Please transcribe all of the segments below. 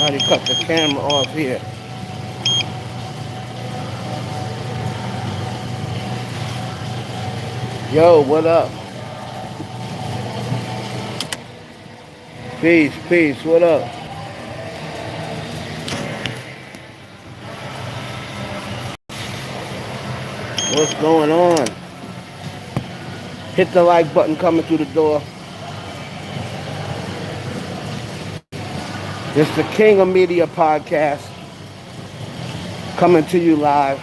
How do you cut the camera off here? Yo, what up? Peace, peace, what up? What's going on? Hit the like button coming through the door. It's the King of Media podcast coming to you live.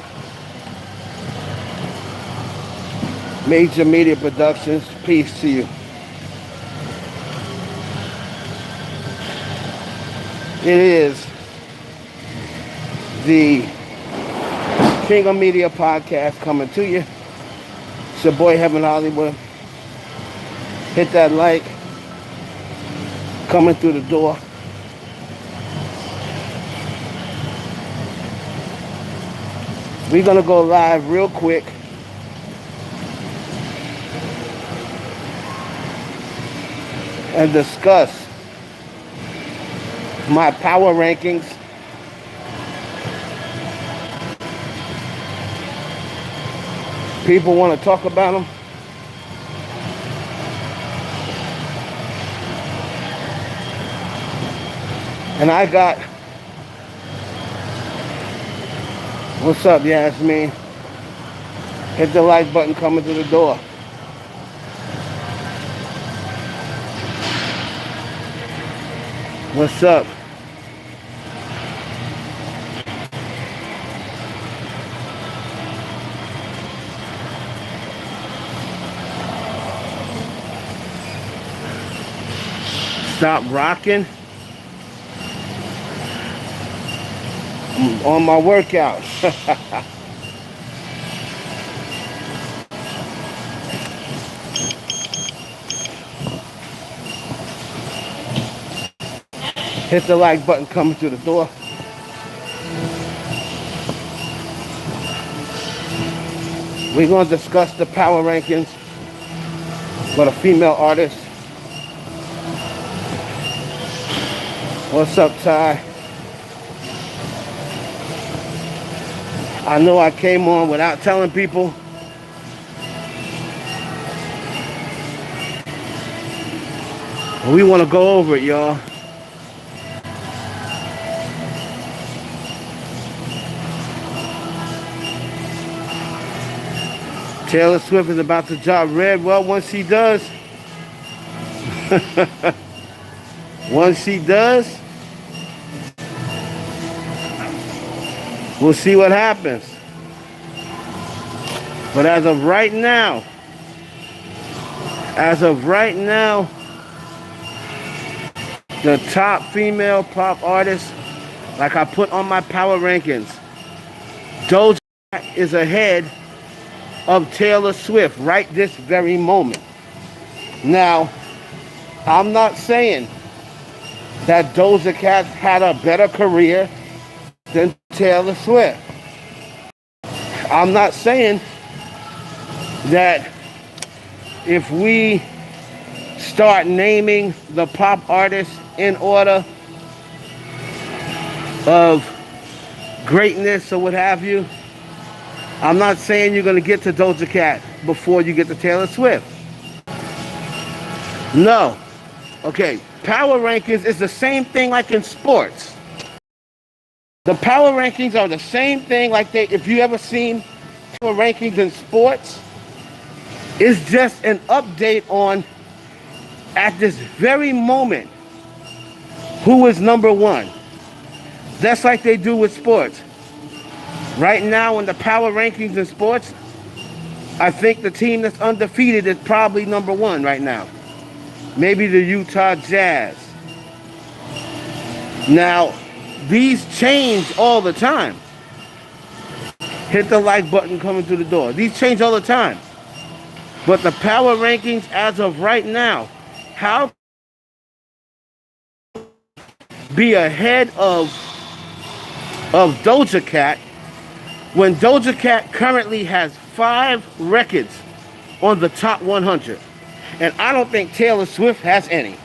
Major Media Productions, peace to you. It is the King of Media podcast coming to you. It's your boy Heaven Hollywood. Hit that like coming through the door. We're gonna go live real quick. And discuss my power rankings. People want to talk about them. And I got, what's up, Yasmin? Hit the like button coming to the door. What's up? Stop rocking. I'm on my workout. Hit the like button coming through the door. We're going to discuss the power rankings for the female artists. What's up, Ty? I know I came on without telling people. We want to go over it, y'all. Taylor Swift is about to drop Red. Well, once she does, once she does, we'll see what happens. But as of right now, the top female pop artists, like I put on my power rankings, Doja is ahead of Taylor Swift right this very moment. Now, I'm not saying that Doja Cat had a better career than Taylor Swift. I'm not saying that if we start naming the pop artists in order of greatness or what have you, I'm not saying you're going to get to Doja Cat before you get to Taylor Swift. No. Okay, power rankings is the same thing like in sports. The power rankings are the same thing like if you ever seen power rankings in sports, it's just an update on, at this very moment, who is number one. That's like they do with sports. Right now in the power rankings in sports, I think the team that's undefeated is probably number one right now. Maybe the Utah Jazz. Now, these change all the time. Hit the like button coming through the door. These change all the time. But the power rankings as of right now, how be ahead of Doja Cat when Doja Cat currently has 5 records on the top 100. And I don't think Taylor Swift has any.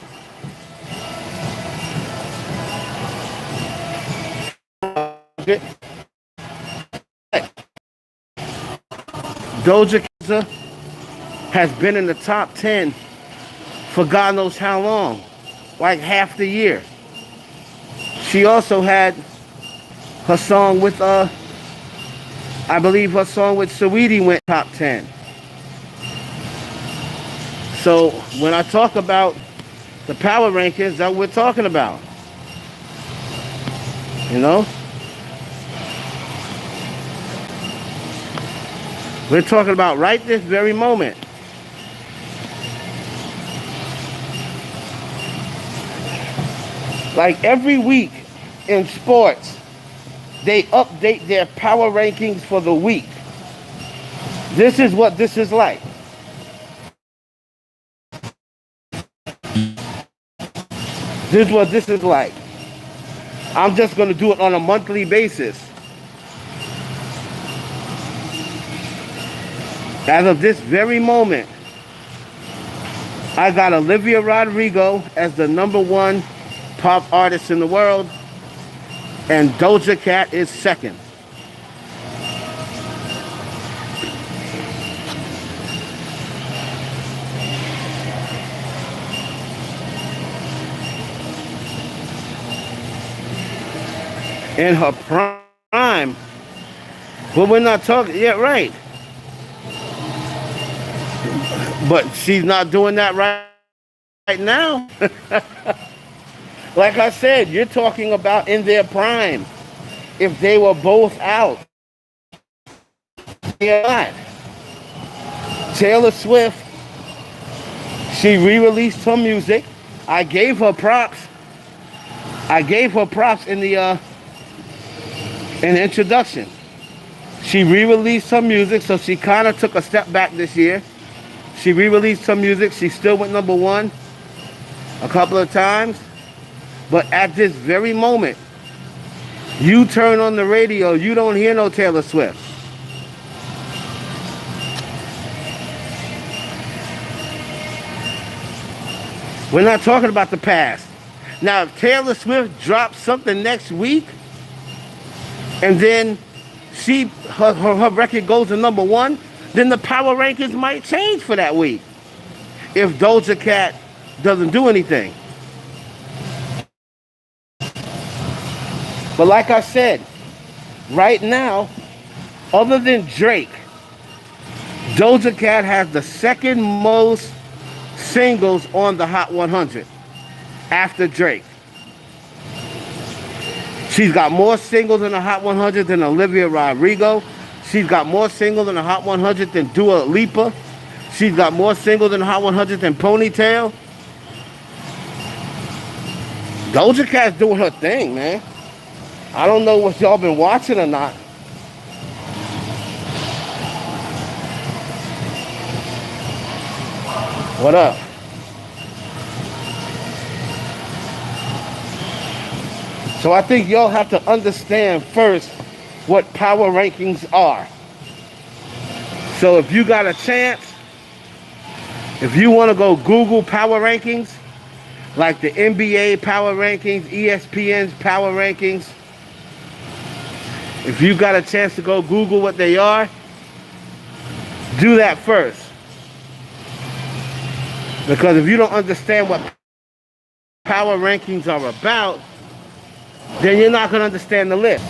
Doja Cat has been in the top 10 for God knows how long, like half the year. She also had her song with I believe her song with Saweetie went top 10. So when I talk about the power rankings, that's what we're talking about. You know? We're talking about right this very moment. Like every week in sports, they update their power rankings for the week. This is what this is like. This is what this is like. I'm just going to do it on a monthly basis. As of this very moment, I got Olivia Rodrigo as the #1 pop artist in the world, and Doja Cat is second. In her prime, but we're not talking, yeah, right. But she's not doing that right now. Like I said, you're talking about in their prime. If they were both out. They're not. Taylor Swift, she re-released her music. I gave her props. I gave her props in the introduction. She re-released her music, so she kind of took a step back this year. She re-released her music. She still went #1 a couple of times. But at this very moment, you turn on the radio, you don't hear no Taylor Swift. We're not talking about the past. Now, if Taylor Swift drops something next week, and then her record goes to #1, then the power rankings might change for that week. If Doja Cat doesn't do anything. But like I said, right now, other than Drake, Doja Cat has the second most singles on the Hot 100 after Drake. She's got more singles in the Hot 100 than Olivia Rodrigo. She's got more singles in the Hot 100 than Dua Lipa. She's got more singles in the Hot 100 than Ponytail. Doja Cat's doing her thing, man. I don't know what y'all been watching or not. What up? So I think y'all have to understand first what power rankings are. So if you got a chance, if you want to go Google power rankings, like the NBA power rankings, ESPN's power rankings, if you got a chance to go Google what they are, do that first. Because if you don't understand what power rankings are about, then you're not going to understand the list.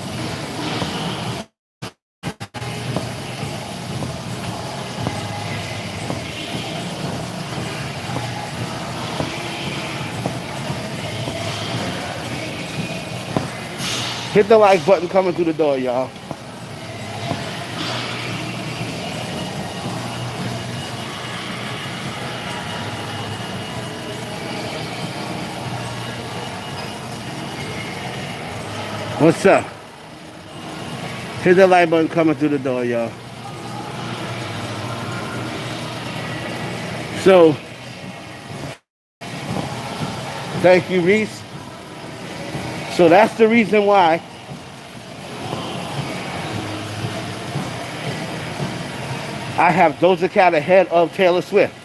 Hit the like button coming through the door, y'all. What's up? Hit the like button coming through the door, y'all. So, thank you, Reese. So that's the reason why I have Doja Cat ahead of Taylor Swift.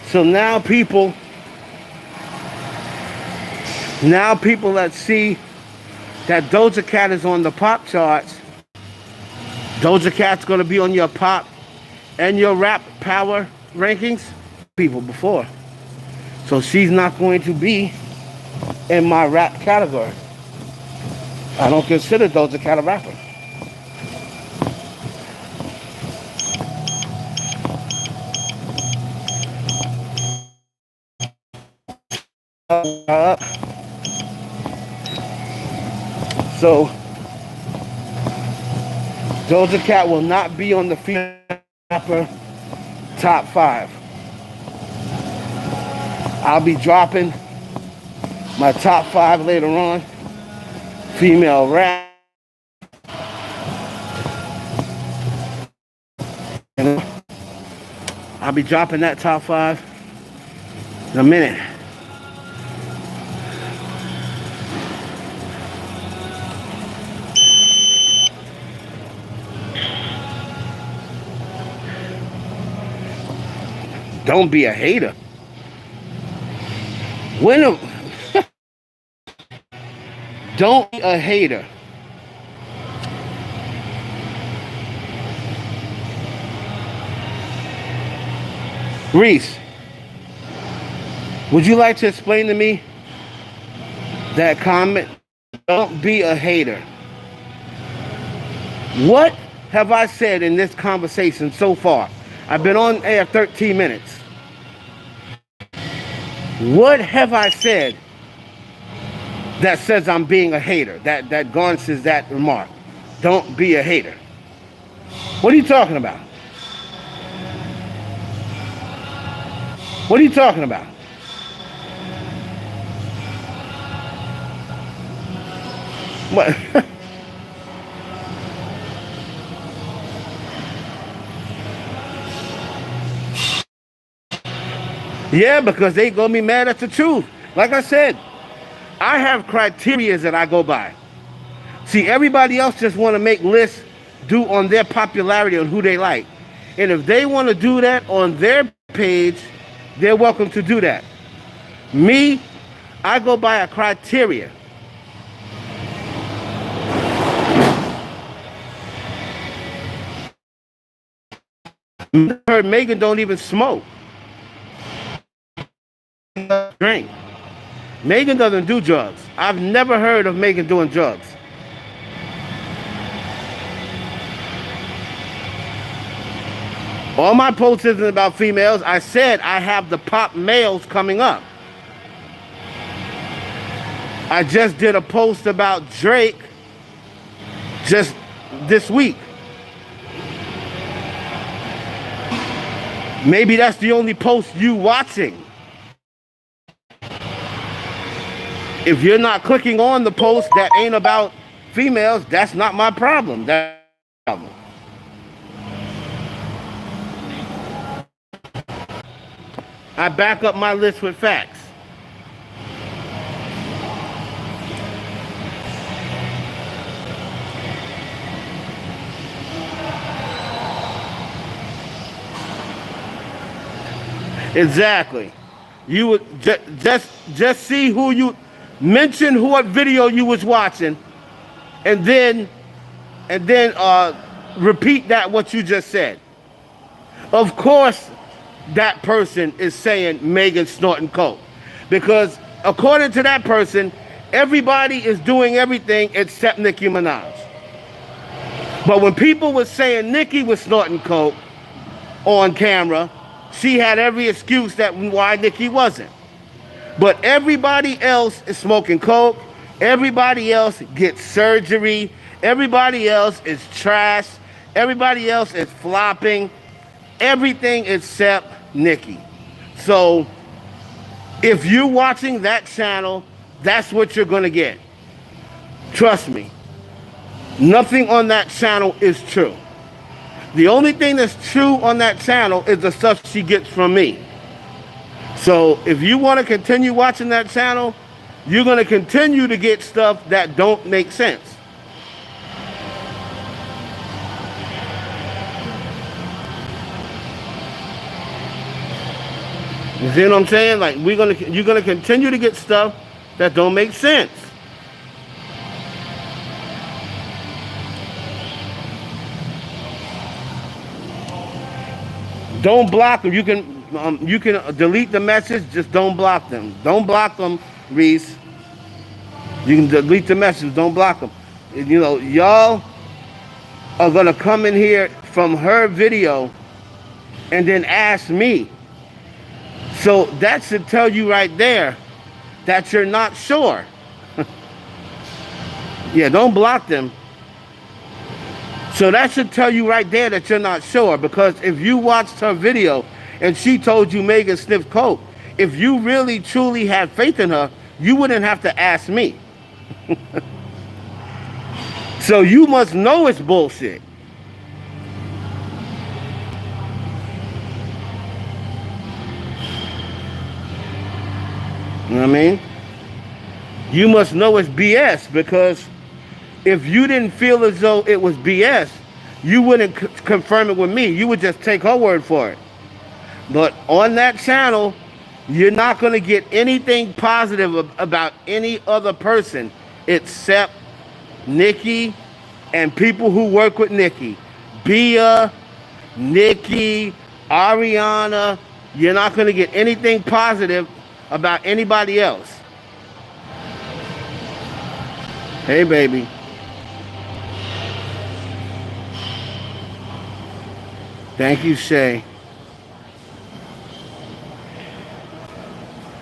So now people that see that Doja Cat is on the pop charts. Doja Cat's going to be on your pop and your rap power rankings people before. So she's not going to be in my rap category. I don't consider Doja Cat a rapper. So Doja Cat will not be on the female rapper top 5. I'll be dropping my top 5 later on. Female rap. I'll be dropping that top 5 in a minute. Don't be a hater. Don't be a hater. Reese, would you like to explain to me that comment? Don't be a hater. What have I said in this conversation so far? I've been on air 13 minutes. What have I said that says I'm being a hater, that garnishes that remark? Don't be a hater. What are you talking about? What are you talking about? What? Yeah, because they gonna be mad at the truth. Like I said, I have criteria that I go by. See, everybody else just want to make lists due on their popularity on who they like. And if they want to do that on their page, they're welcome to do that. Me, I go by a criteria. I heard Megan don't even smoke. Drink. Megan doesn't do drugs. I've never heard of Megan doing drugs. All my posts isn't about females. I said I have the pop males coming up. I just did a post about Drake just this week. Maybe that's the only post you watching. If you're not clicking on the post that ain't about females, that's not my problem. That's my problem. I back up my list with facts. Exactly. You would just see who you mention, what video you was watching, and then repeat that what you just said. Of course, that person is saying Megan snorting coke, because according to that person, everybody is doing everything except Nicki Minaj. But when people were saying Nicki was snorting coke on camera, she had every excuse that why Nicki wasn't. But everybody else is smoking coke. Everybody else gets surgery. Everybody else is trash. Everybody else is flopping. Everything except Nicki. So if you're watching that channel, that's what you're going to get. Trust me. Nothing on that channel is true. The only thing that's true on that channel is the stuff she gets from me. So if you want to continue watching that channel, you're going to continue to get stuff that don't make sense. You see what I'm saying? Like you're gonna continue to get stuff that don't make sense. Don't block them. You can delete the message. Just don't block them. Don't block them, Reese. You can delete the message. Don't block them. You know, y'all are gonna come in here from her video and then ask me. So that should tell you right there that you're not sure. Yeah, don't block them. So that should tell you right there that you're not sure, because if you watched her video and she told you Megan sniffed coke, if you really truly had faith in her, you wouldn't have to ask me. So you must know it's bullshit. You know what I mean? You must know it's BS, because if you didn't feel as though it was BS, you wouldn't confirm it with me. You would just take her word for it. But on that channel, you're not going to get anything positive about any other person except Nikki and people who work with Nikki. Bia, Nikki, Ariana. You're not going to get anything positive about anybody else. Hey, baby. Thank you, Shay.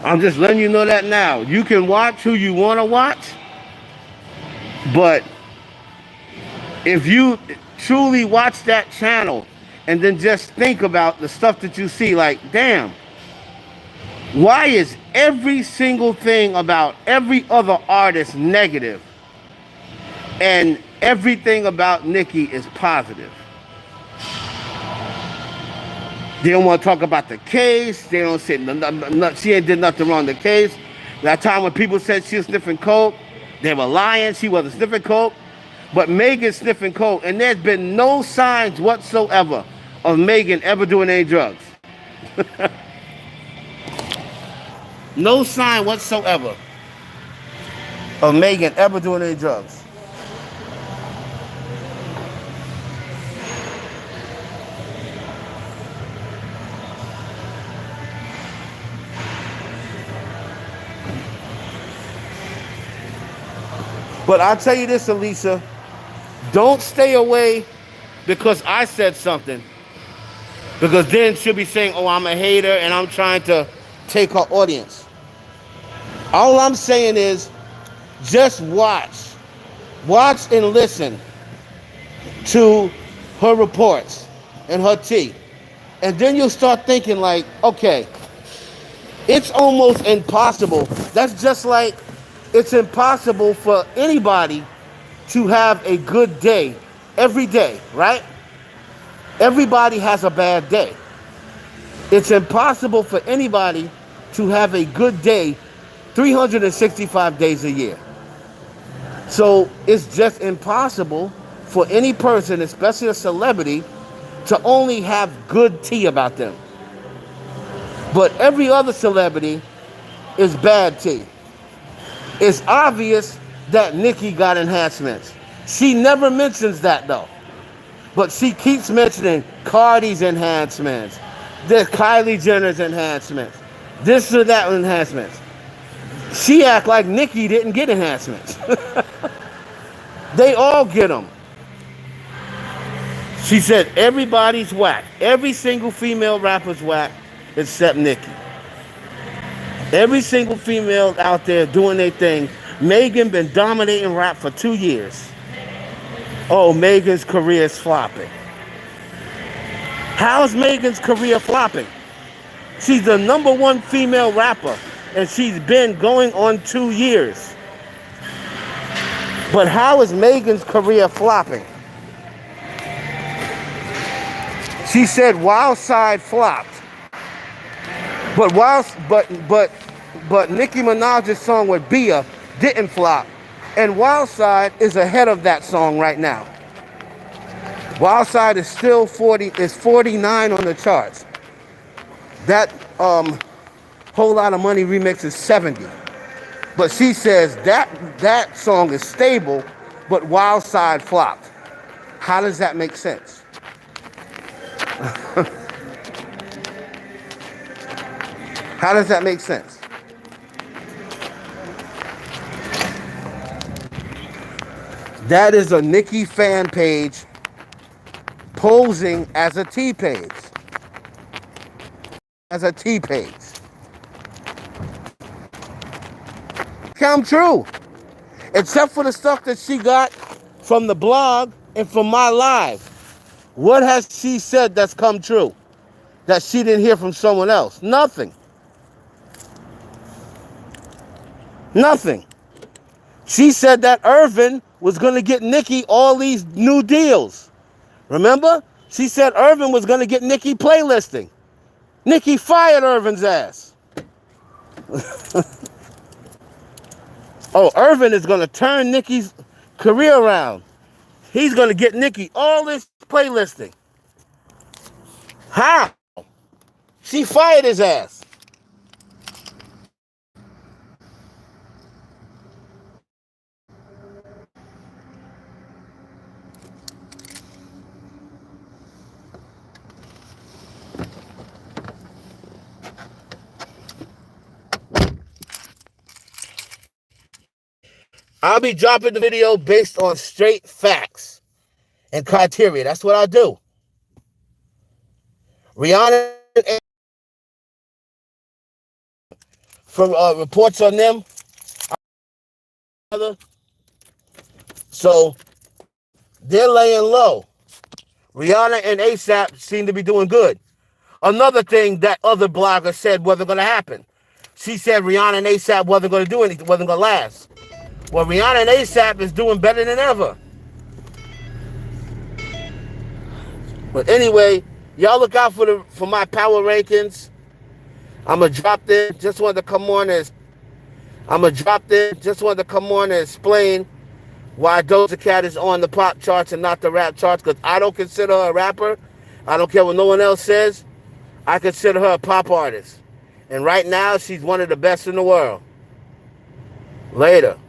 I'm just letting you know that now. You can watch who you want to watch, but if you truly watch that channel and then just think about the stuff that you see, like, damn, why is every single thing about every other artist negative and everything about Nikki is positive? They don't want to talk about the case. They don't say she ain't did nothing wrong in the case. That time when people said she was sniffing coke, they were lying. She wasn't sniffing coke. But Megan's sniffing coke, and there's been no signs whatsoever of Megan ever doing any drugs. No sign whatsoever of Megan ever doing any drugs. But I'll tell you this, Elisa, don't stay away because I said something. Because then she'll be saying, oh, I'm a hater and I'm trying to take her audience. All I'm saying is just watch. Watch and listen to her reports and her tea. And then you'll start thinking like, okay, it's almost impossible. That's just like it's impossible for anybody to have a good day every day, right? Everybody has a bad day. It's impossible for anybody to have a good day 365 days a year. So it's just impossible for any person, especially a celebrity, to only have good tea about them. But every other celebrity is bad tea. It's obvious that Nikki got enhancements. She never mentions that though. But she keeps mentioning Cardi's enhancements, the Kylie Jenner's enhancements, this or that enhancements. She act like Nikki didn't get enhancements. They all get them. She said everybody's whack. Every single female rapper's whack except Nikki. Every single female out there doing their thing. Megan been dominating rap for 2 years. Oh, Megan's career is flopping. How's Megan's career flopping? She's the #1 female rapper, and she's been going on 2 years. But how is Megan's career flopping? She said Wild Side flopped. But Nicki Minaj's song with Bia didn't flop. And Wild Side is ahead of that song right now. Wild Side is still 49 on the charts. That Whole Lot of Money remix is 70. But she says that song is stable, but Wild Side flopped. How does that make sense? How does that make sense? That is a Nicki fan page posing as a T page. As a T page. Come true. Except for the stuff that she got from the blog and from my live. What has she said that's come true? That she didn't hear from someone else? Nothing. Nothing. She said that Irvin was going to get Nicki all these new deals. Remember? She said Irvin was going to get Nicki playlisting. Nicki fired Irvin's ass. Oh, Irvin is going to turn Nicki's career around. He's going to get Nicki all this playlisting. How? She fired his ass. I'll be dropping the video based on straight facts and criteria. That's what I'll do. Rihanna, from reports on them, so they're laying low. Rihanna and ASAP seem to be doing good. Another thing that other blogger said wasn't going to happen. She said Rihanna and ASAP wasn't going to do anything, wasn't going to last. Well, Rihanna and ASAP is doing better than ever. But anyway, y'all look out for my power rankings. I'm going to drop them. Just wanted to come on and explain why Doja Cat is on the pop charts and not the rap charts, because I don't consider her a rapper. I don't care what no one else says. I consider her a pop artist. And right now, she's one of the best in the world. Later.